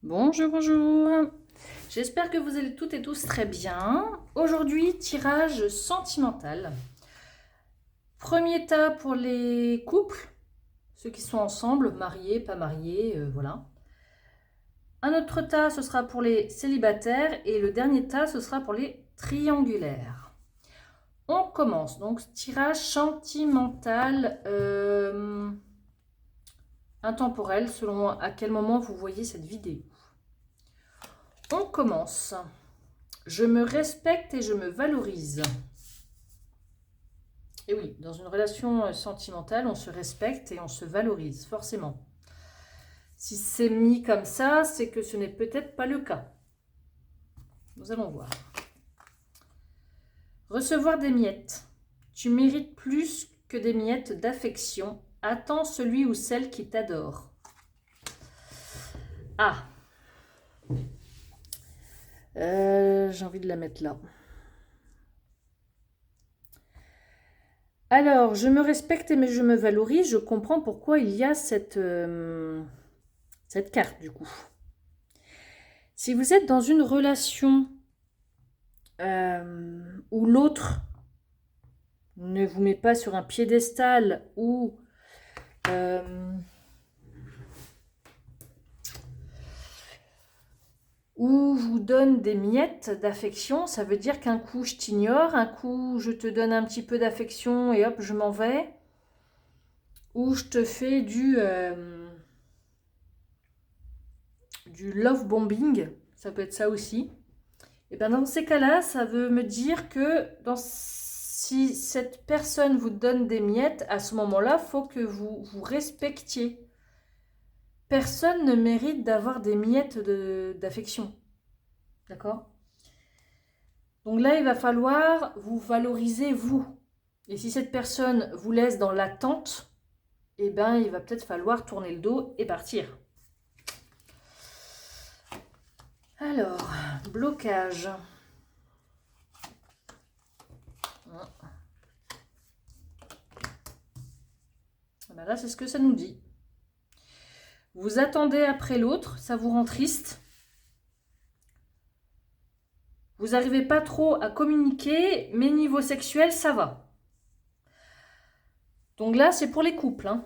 Bonjour, bonjour. J'espère que vous allez toutes et tous très bien. Aujourd'hui, tirage sentimental. Premier tas pour les couples, ceux qui sont ensemble, mariés, pas mariés, voilà. Un autre tas, ce sera pour les célibataires et le dernier tas, ce sera pour les triangulaires. On commence donc tirage sentimental intemporel selon à quel moment vous voyez cette vidéo. On commence. Je me respecte et je me valorise. Et oui, dans une relation sentimentale, on se respecte et on se valorise, forcément. Si c'est mis comme ça, c'est que ce n'est peut-être pas le cas. Nous allons voir. Recevoir des miettes. Tu mérites plus que des miettes d'affection. Attends celui ou celle qui t'adore. Ah. J'ai envie de la mettre là. Alors, je me respecte et je me valorise. Je comprends pourquoi il y a cette carte, du coup. Si vous êtes dans une relation où l'autre ne vous met pas sur un piédestal ou vous donne des miettes d'affection, ça veut dire qu'un coup je t'ignore, un coup je te donne un petit peu d'affection et hop je m'en vais, ou je te fais du love bombing, ça peut être ça aussi. Et bien dans ces cas-là, ça veut me dire que si cette personne vous donne des miettes, à ce moment-là, il faut que vous vous respectiez. Personne ne mérite d'avoir des miettes d'affection. D'accord? Donc là, il va falloir vous valoriser vous. Et si cette personne vous laisse dans l'attente, eh ben, il va peut-être falloir tourner le dos et partir. Alors, blocage. Ben là, c'est ce que ça nous dit. Vous attendez après l'autre, ça vous rend triste. Vous n'arrivez pas trop à communiquer, mais niveau sexuel, ça va. Donc là, c'est pour les couples. Hein.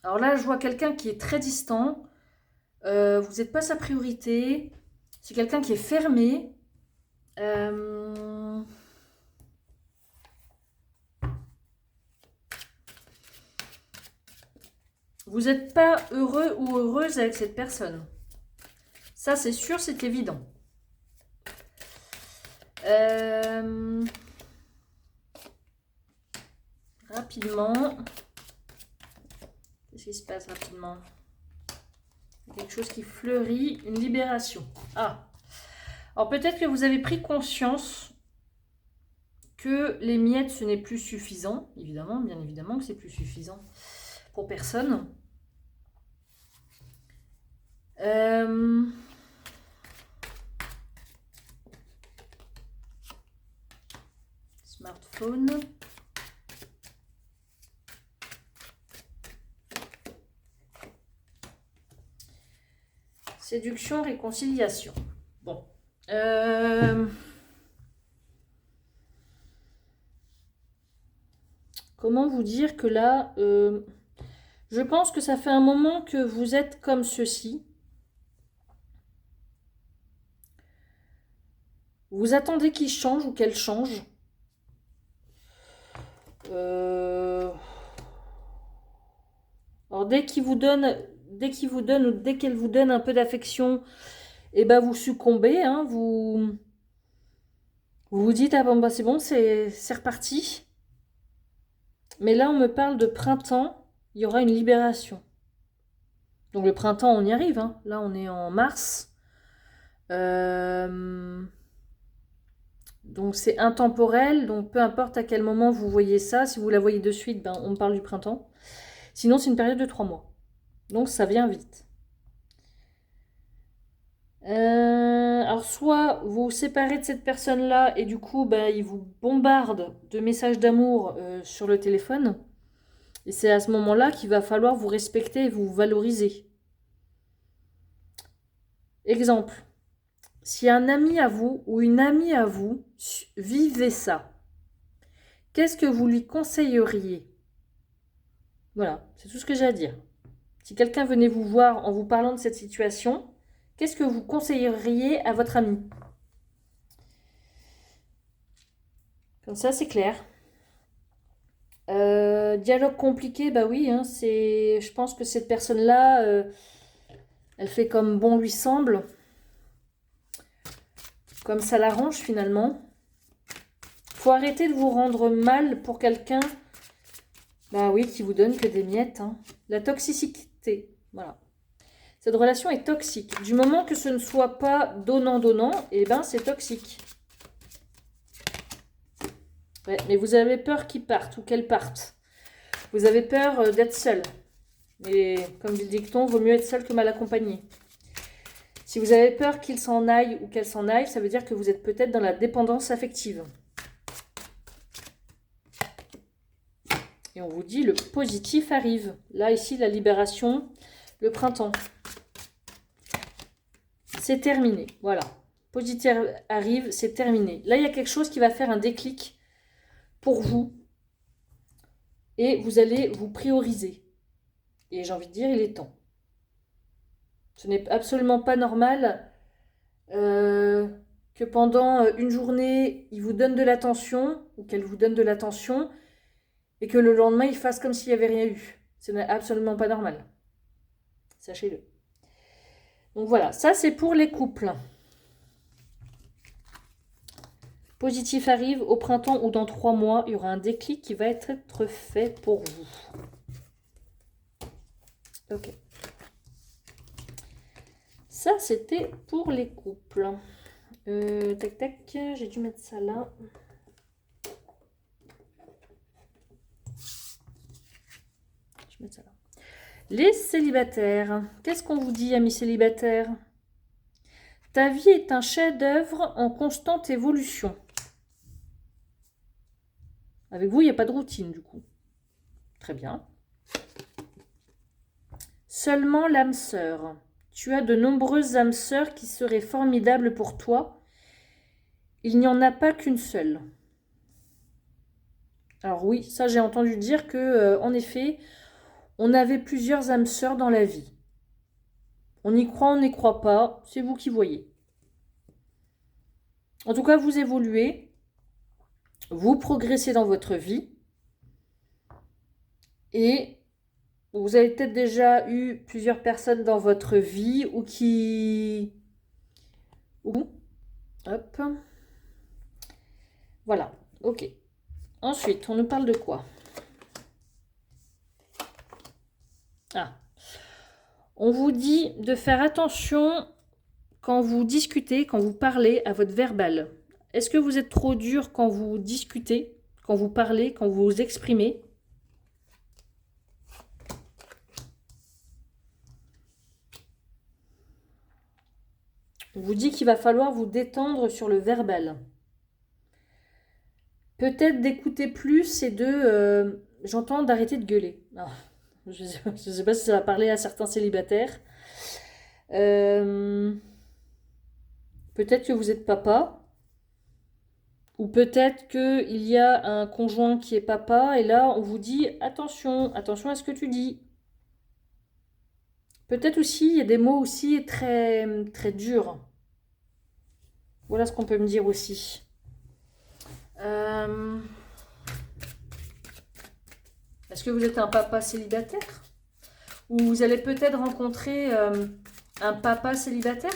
Alors là, je vois quelqu'un qui est très distant. Vous n'êtes pas sa priorité. C'est quelqu'un qui est fermé. Vous n'êtes pas heureux ou heureuse avec cette personne. Ça, c'est sûr, c'est évident. Rapidement. Qu'est-ce qui se passe rapidement? Quelque chose qui fleurit, une libération. Ah. Alors peut-être que vous avez pris conscience que les miettes, ce n'est plus suffisant. Évidemment, bien évidemment que c'est plus suffisant pour personne. Smartphone. Séduction, réconciliation. Bon. Comment vous dire que là, je pense que ça fait un moment que vous êtes comme ceci. Vous attendez qu'il change ou qu'elle change. Alors dès qu'il vous donne ou dès qu'elle vous donne un peu d'affection, et ben vous succombez, hein, vous vous dites ah bon bah c'est bon, c'est reparti. Mais là on me parle de printemps, il y aura une libération. Donc le printemps on y arrive, hein. Là on est en mars. Donc c'est intemporel, donc peu importe à quel moment vous voyez ça, si vous la voyez de suite, ben, on parle du printemps. Sinon c'est une période de 3 mois. Donc ça vient vite. Alors soit vous vous séparez de cette personne-là et du coup ben, il vous bombarde de messages d'amour sur le téléphone. Et c'est à ce moment-là qu'il va falloir vous respecter et vous valoriser. Exemple, si un ami à vous ou une amie à vous vivait ça, qu'est-ce que vous lui conseilleriez? Voilà, c'est tout ce que j'ai à dire. Si quelqu'un venait vous voir en vous parlant de cette situation, qu'est-ce que vous conseilleriez à votre ami? Comme ça, c'est clair. Dialogue compliqué, bah oui, hein, je pense que cette personne-là, elle fait comme bon lui semble, comme ça l'arrange finalement. Faut arrêter de vous rendre mal pour quelqu'un, bah oui, qui vous donne que des miettes. Hein. La toxicité, voilà. Cette relation est toxique. Du moment que ce ne soit pas donnant-donnant, eh ben c'est toxique. Ouais, mais vous avez peur qu'il parte ou qu'elle parte. Vous avez peur d'être seul. Mais comme dit le dicton, vaut mieux être seul que mal accompagné. Si vous avez peur qu'il s'en aille ou qu'elle s'en aille, ça veut dire que vous êtes peut-être dans la dépendance affective. Et on vous dit le positif arrive. Là, ici, la libération, le printemps. C'est terminé. Voilà. Positif arrive, c'est terminé. Là, il y a quelque chose qui va faire un déclic pour vous. Et vous allez vous prioriser. Et j'ai envie de dire, il est temps. Ce n'est absolument pas normal que pendant une journée, il vous donne de l'attention ou qu'elle vous donne de l'attention et que le lendemain, il fasse comme s'il n'y avait rien eu. Ce n'est absolument pas normal. Sachez-le. Donc voilà, ça c'est pour les couples. Positif arrive au printemps ou dans 3 mois, il y aura un déclic qui va être fait pour vous. Ok. Ça, c'était pour les couples. Tac, tac, j'ai dû mettre ça là. Je vais mettre ça là. Les célibataires. Qu'est-ce qu'on vous dit, amis célibataires? Ta vie est un chef-d'œuvre en constante évolution. Avec vous, il n'y a pas de routine, du coup. Très bien. Seulement l'âme sœur. Tu as de nombreuses âmes sœurs qui seraient formidables pour toi. Il n'y en a pas qu'une seule. Alors oui, ça j'ai entendu dire que, en effet, on avait plusieurs âmes sœurs dans la vie. On y croit, on n'y croit pas, c'est vous qui voyez. En tout cas, vous évoluez, vous progressez dans votre vie et vous avez peut-être déjà eu plusieurs personnes dans votre vie ou qui... Hop. Voilà, ok. Ensuite, on nous parle de quoi? Ah. On vous dit de faire attention quand vous discutez, quand vous parlez à votre verbal. Est-ce que vous êtes trop dur quand vous discutez, quand vous parlez, quand vous vous exprimez? On vous dit qu'il va falloir vous détendre sur le verbal. Peut-être d'écouter plus et de... j'entends d'arrêter de gueuler. Alors, je ne sais pas si ça va parler à certains célibataires. Peut-être que vous êtes papa. Ou peut-être qu'il y a un conjoint qui est papa. Et là, on vous dit, attention, attention à ce que tu dis. Peut-être aussi, il y a des mots aussi très, très durs. Voilà ce qu'on peut me dire aussi. Est-ce que vous êtes un papa célibataire? Ou vous allez peut-être rencontrer un papa célibataire?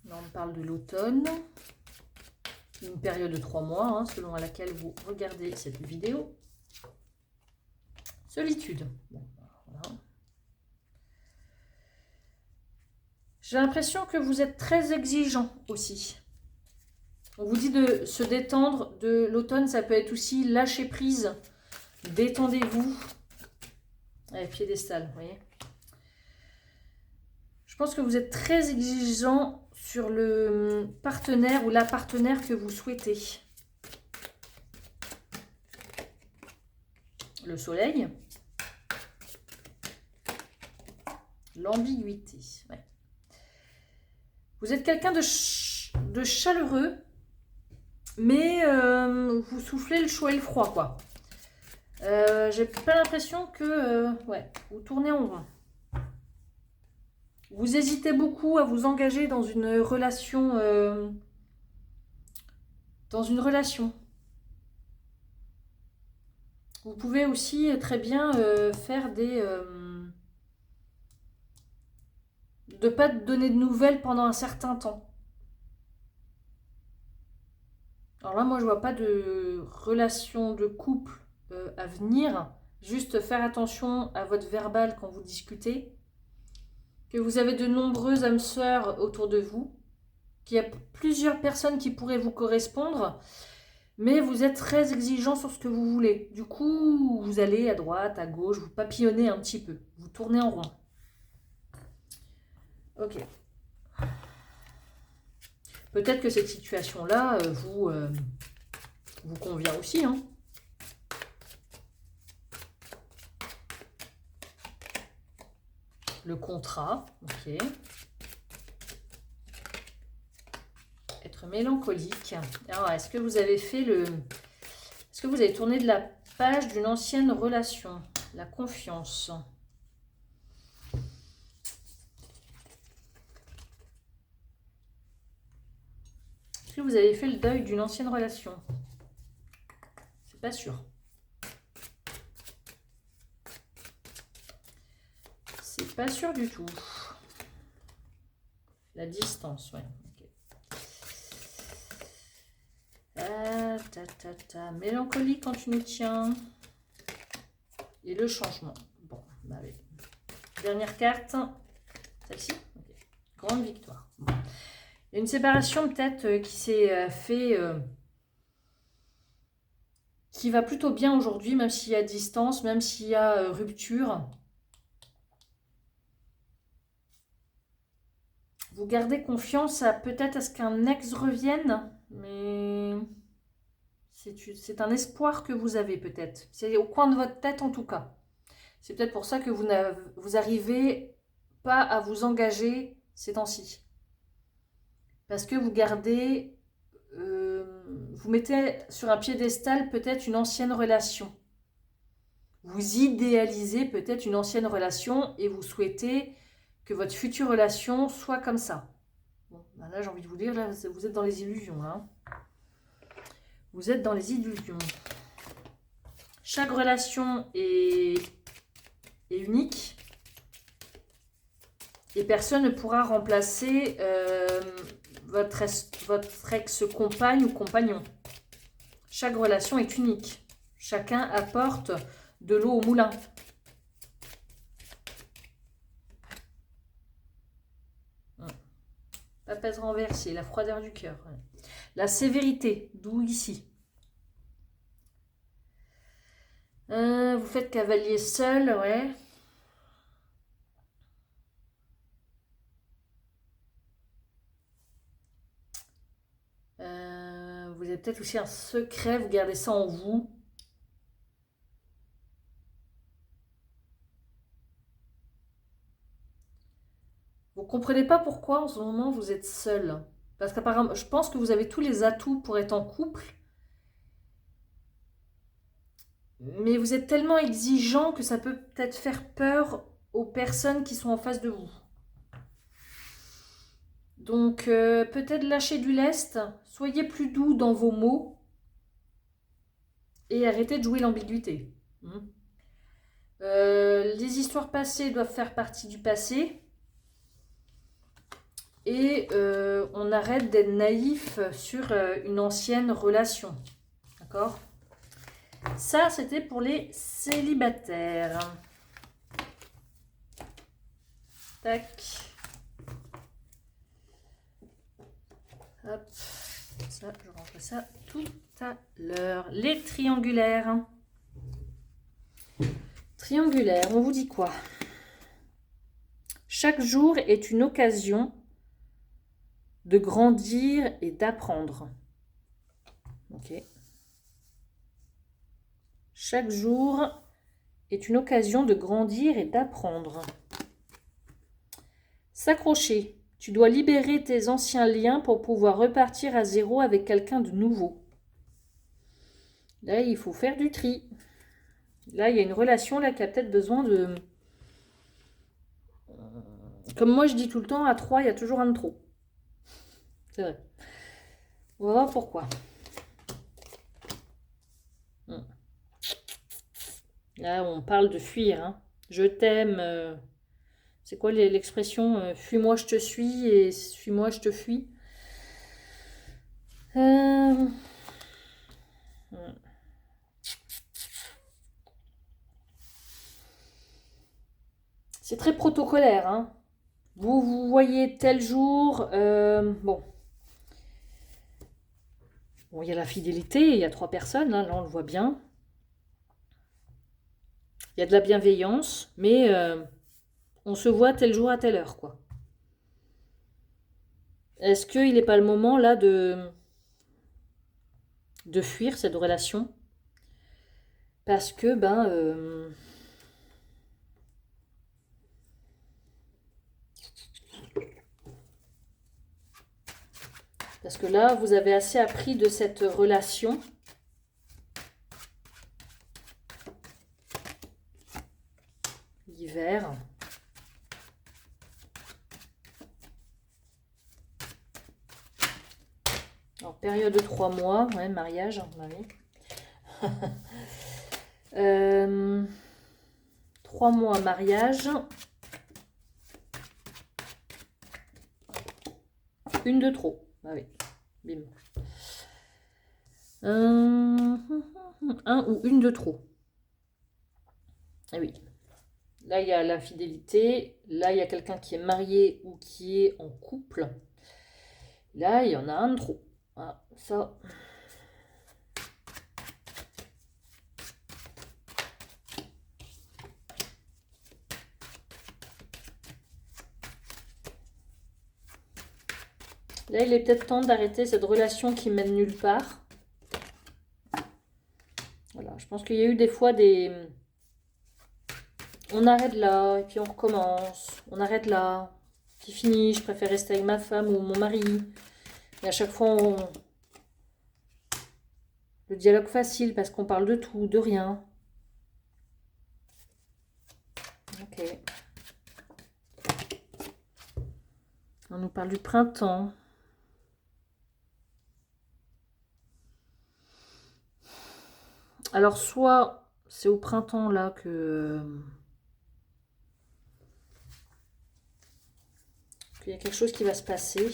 Là, on parle de l'automne. Une période de 3 mois, hein, selon à laquelle vous regardez cette vidéo. Solitude. Bon, voilà. J'ai l'impression que vous êtes très exigeant aussi. On vous dit de se détendre. De l'automne, ça peut être aussi lâcher prise. Détendez-vous. Allez, piédestal, vous voyez. Je pense que vous êtes très exigeant sur le partenaire ou la partenaire que vous souhaitez. Le soleil. L'ambiguïté. Ouais. Vous êtes quelqu'un de chaleureux, mais vous soufflez le chaud et le froid, quoi. J'ai pas l'impression que ouais, vous tournez en rond. Vous hésitez beaucoup à vous engager dans une relation. Vous pouvez aussi très bien faire des... de ne pas donner de nouvelles pendant un certain temps. Alors là, moi, je vois pas de relation de couple à venir. Juste faire attention à votre verbal quand vous discutez. Que vous avez de nombreuses âmes sœurs autour de vous. Qu'il y a plusieurs personnes qui pourraient vous correspondre. Mais vous êtes très exigeant sur ce que vous voulez. Du coup, vous allez à droite, à gauche, vous papillonnez un petit peu. Vous tournez en rond. Ok. Peut-être que cette situation-là vous convient aussi. Hein. Le contrat, ok. Être mélancolique. Alors, est-ce que vous avez fait le... Est-ce que vous avez tourné de la page d'une ancienne relation? La confiance. Est-ce que vous avez fait le deuil d'une ancienne relation? C'est pas sûr. C'est pas sûr du tout. La distance, ouais. Okay. Mélancolie quand tu nous tiens. Et le changement. Bon, bah oui. Dernière carte. Celle-ci, okay. Grande victoire. Bon. Il y a une séparation peut-être qui s'est fait... qui va plutôt bien aujourd'hui, même s'il y a distance, même s'il y a rupture. Vous gardez confiance à peut-être à ce qu'un ex revienne, mais c'est un espoir que vous avez peut-être. C'est au coin de votre tête en tout cas. C'est peut-être pour ça que vous n'arrivez pas à vous engager ces temps-ci. Parce que vous gardez, vous mettez sur un piédestal peut-être une ancienne relation. Vous idéalisez peut-être une ancienne relation et vous souhaitez que votre future relation soit comme ça. Bon, là j'ai envie de vous dire, là, vous êtes dans les illusions. Là. Vous êtes dans les illusions. Chaque relation est unique. Et personne ne pourra remplacer votre ex-compagne ou compagnon. Chaque relation est unique. Chacun apporte de l'eau au moulin. Papesse renversée, la froideur du cœur. La sévérité, d'où ici. Vous faites cavalier seul, ouais. Vous avez peut-être aussi un secret, vous gardez ça en vous. Vous ne comprenez pas pourquoi en ce moment vous êtes seul. Parce qu'apparemment, je pense que vous avez tous les atouts pour être en couple. Mais vous êtes tellement exigeant que ça peut peut-être faire peur aux personnes qui sont en face de vous. Donc peut-être lâcher du lest, soyez plus doux dans vos mots et arrêtez de jouer l'ambiguïté. Les histoires passées doivent faire partie du passé et on arrête d'être naïf sur une ancienne relation. D'accord ? Ça, c'était pour les célibataires. Tac. Hop. Ça, je rentre ça tout à l'heure. Les triangulaires. Triangulaire, on vous dit quoi? Chaque jour est une occasion de grandir et d'apprendre. Ok. Chaque jour est une occasion de grandir et d'apprendre. S'accrocher. Tu dois libérer tes anciens liens pour pouvoir repartir à zéro avec quelqu'un de nouveau. Là, il faut faire du tri. Là, il y a une relation là qui a peut-être besoin de... Comme moi, je dis tout le temps, à 3, il y a toujours un de trop. C'est vrai. On va voir pourquoi. Là, on parle de fuir. Hein. Je t'aime. C'est quoi l'expression fuis-moi, je te suis et suis-moi, je te fuis. C'est très protocolaire. Hein. Vous voyez tel jour. Bon. Bon, il y a la fidélité, il y a 3 personnes. Hein, là, on le voit bien. Il y a de la bienveillance, mais on se voit tel jour à telle heure, quoi. Est-ce qu'il n'est pas le moment, là, de fuir cette relation? Parce que, parce que là, vous avez assez appris de cette relation. L'hiver. Alors, période de 3 mois, ouais, mariage, oui. 3 mois mariage. Une de trop. Ah oui, bim. Un ou une de trop. Ah oui. Là, il y a l'infidélité. Là, il y a quelqu'un qui est marié ou qui est en couple. Là, il y en a un de trop. Ah, ça. Là, il est peut-être temps d'arrêter cette relation qui mène nulle part. Voilà, je pense qu'il y a eu des fois des... On arrête là, et puis on recommence. On arrête là, puis fini, je préfère rester avec ma femme ou mon mari. Et à chaque fois, le dialogue facile, parce qu'on parle de tout, de rien. Ok. On nous parle du printemps. Alors, soit c'est au printemps, là, qu'il y a quelque chose qui va se passer.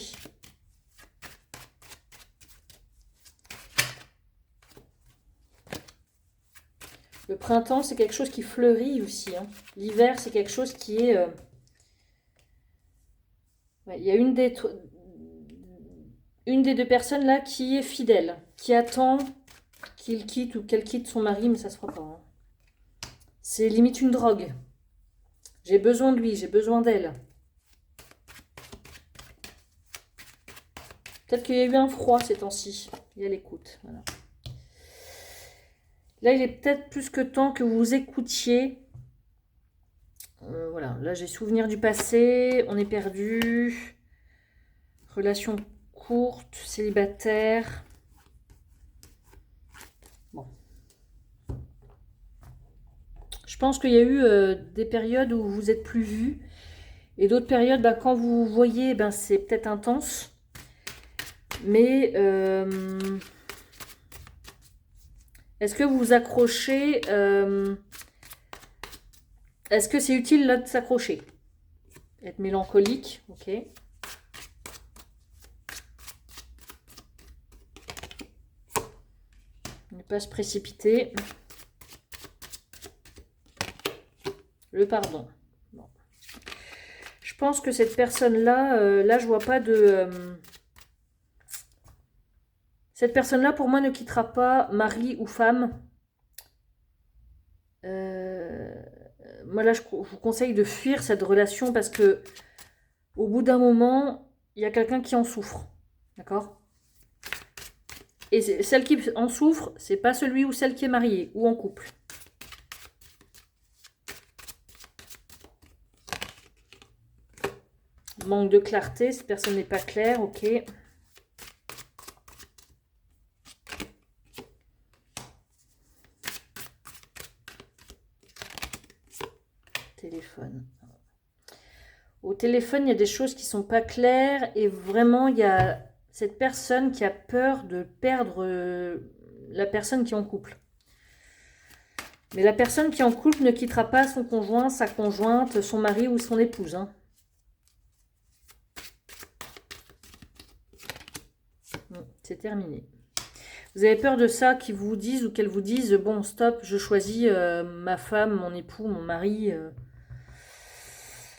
Le printemps, c'est quelque chose qui fleurit aussi. Hein. L'hiver, c'est quelque chose qui est... Ouais, il y a une des 2 personnes là qui est fidèle, qui attend qu'il quitte ou qu'elle quitte son mari, mais ça se fera pas. Hein. C'est limite une drogue. J'ai besoin de lui, j'ai besoin d'elle. Peut-être qu'il y a eu un froid ces temps-ci. Et elle écoute. Voilà. Là, il est peut-être plus que temps que vous écoutiez. Voilà, là j'ai souvenir du passé, on est perdu. Relation courte, célibataire. Bon. Je pense qu'il y a eu des périodes où vous êtes plus vus. Et d'autres périodes, quand vous voyez, c'est peut-être intense. Mais est-ce que vous vous accrochez est-ce que c'est utile là de s'accrocher? Être mélancolique, ok. Ne pas se précipiter. Le pardon. Bon. Je pense que cette personne-là, là je vois pas de... cette personne-là, pour moi, ne quittera pas mari ou femme. Moi, là, je vous conseille de fuir cette relation parce que au bout d'un moment, il y a quelqu'un qui en souffre. D'accord? Et celle qui en souffre, c'est pas celui ou celle qui est mariée ou en couple. Manque de clarté, cette personne n'est pas claire, ok. Téléphone. Au téléphone, il y a des choses qui ne sont pas claires et vraiment, il y a cette personne qui a peur de perdre la personne qui est en couple. Mais la personne qui est en couple ne quittera pas son conjoint, sa conjointe, son mari ou son épouse. Hein. C'est terminé. Vous avez peur de ça, qu'ils vous disent ou qu'elles vous disent, bon, stop, je choisis ma femme, mon époux, mon mari.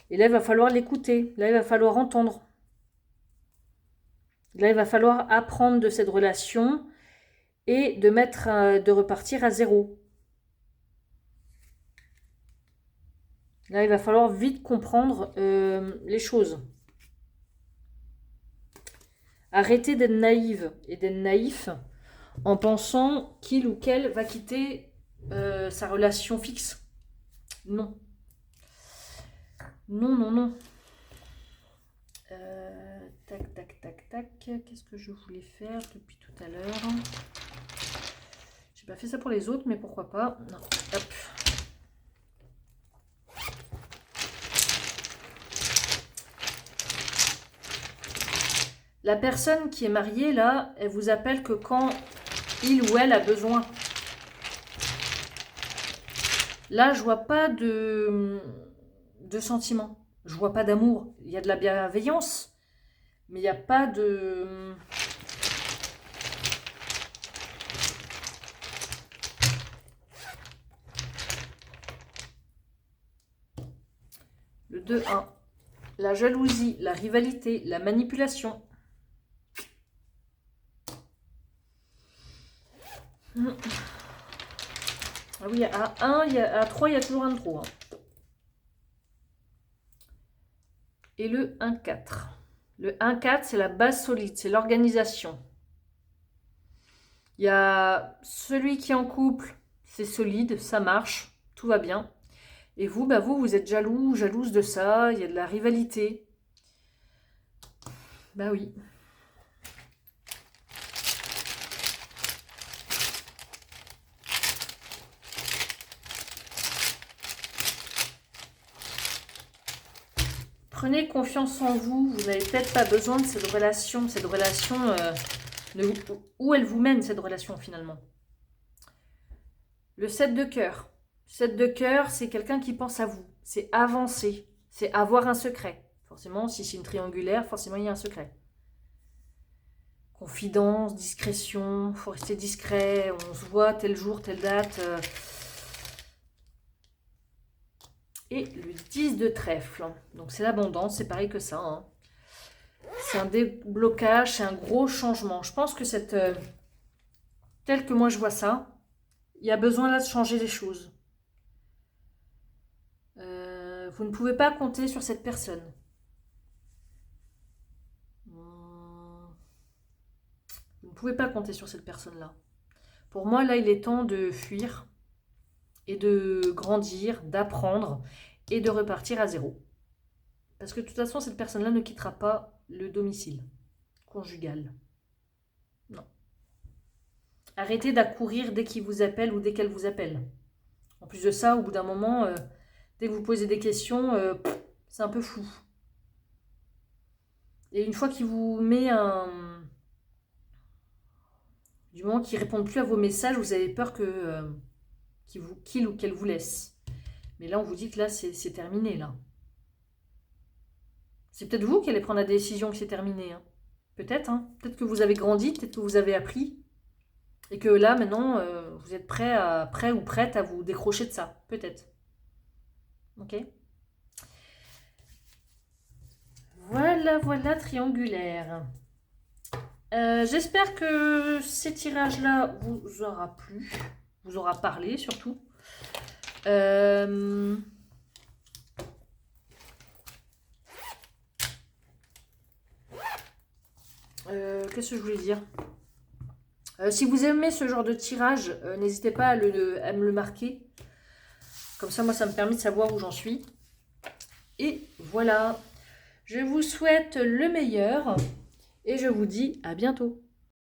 Et là, il va falloir l'écouter. Là, il va falloir entendre. Là, il va falloir apprendre de cette relation et de repartir à zéro. Là, il va falloir vite comprendre les choses. Arrêtez d'être naïve et d'être naïf en pensant qu'il ou qu'elle va quitter sa relation fixe. Non. Non, non, non. Tac, tac, tac, tac. Qu'est-ce que je voulais faire depuis tout à l'heure? J'ai pas fait ça pour les autres, mais pourquoi pas? Non. Hop. La personne qui est mariée, là, elle vous appelle que quand il ou elle a besoin. Là, je vois pas de sentiments. Je vois pas d'amour. Il y a de la bienveillance, mais il n'y a pas de... Le 2-1. La jalousie, la rivalité, la manipulation. Ah oui, à 1, à 3, il y a toujours un de trop. Hein. Et le 1-4. Le 1-4, c'est la base solide, c'est l'organisation. Il y a celui qui est en couple, c'est solide, ça marche, tout va bien. Et vous, bah vous êtes jaloux, jalouse de ça, il y a de la rivalité. Bah oui. Prenez confiance en vous, vous n'avez peut-être pas besoin de cette relation où elle vous mène cette relation finalement. Le 7 de cœur. 7 de cœur, c'est quelqu'un qui pense à vous, c'est avancer, c'est avoir un secret. Forcément, si c'est une triangulaire, forcément il y a un secret. Confidence, discrétion, faut rester discret, on se voit tel jour, telle date... Et le 10 de trèfle. Donc c'est l'abondance, c'est pareil que ça. Hein. C'est un déblocage, c'est un gros changement. Je pense que tel que moi je vois ça, il y a besoin là de changer les choses. Vous ne pouvez pas compter sur cette personne. Vous ne pouvez pas compter sur cette personne-là. Pour moi, là, il est temps de fuir et de grandir, d'apprendre et de repartir à zéro. Parce que de toute façon, cette personne-là ne quittera pas le domicile conjugal. Non. Arrêtez d'accourir dès qu'il vous appelle ou dès qu'elle vous appelle. En plus de ça, au bout d'un moment, dès que vous posez des questions, c'est un peu flou. Et une fois qu'il vous met du moment qu'il ne répond plus à vos messages, vous avez peur qu'il ou qu'elle vous laisse. Mais là, on vous dit que là, c'est terminé, là. C'est peut-être vous qui allez prendre la décision que c'est terminé. Hein. Peut-être. Hein. Peut-être que vous avez grandi, peut-être que vous avez appris. Et que là, maintenant, vous êtes prêt ou prête à vous décrocher de ça. Peut-être. Ok. Voilà, triangulaire. J'espère que ces tirages-là vous aura plu. Vous aura parlé, surtout. Qu'est-ce que je voulais dire? Si vous aimez ce genre de tirage, n'hésitez pas à me le marquer. Comme ça, moi, ça me permet de savoir où j'en suis. Et voilà. Je vous souhaite le meilleur et je vous dis à bientôt.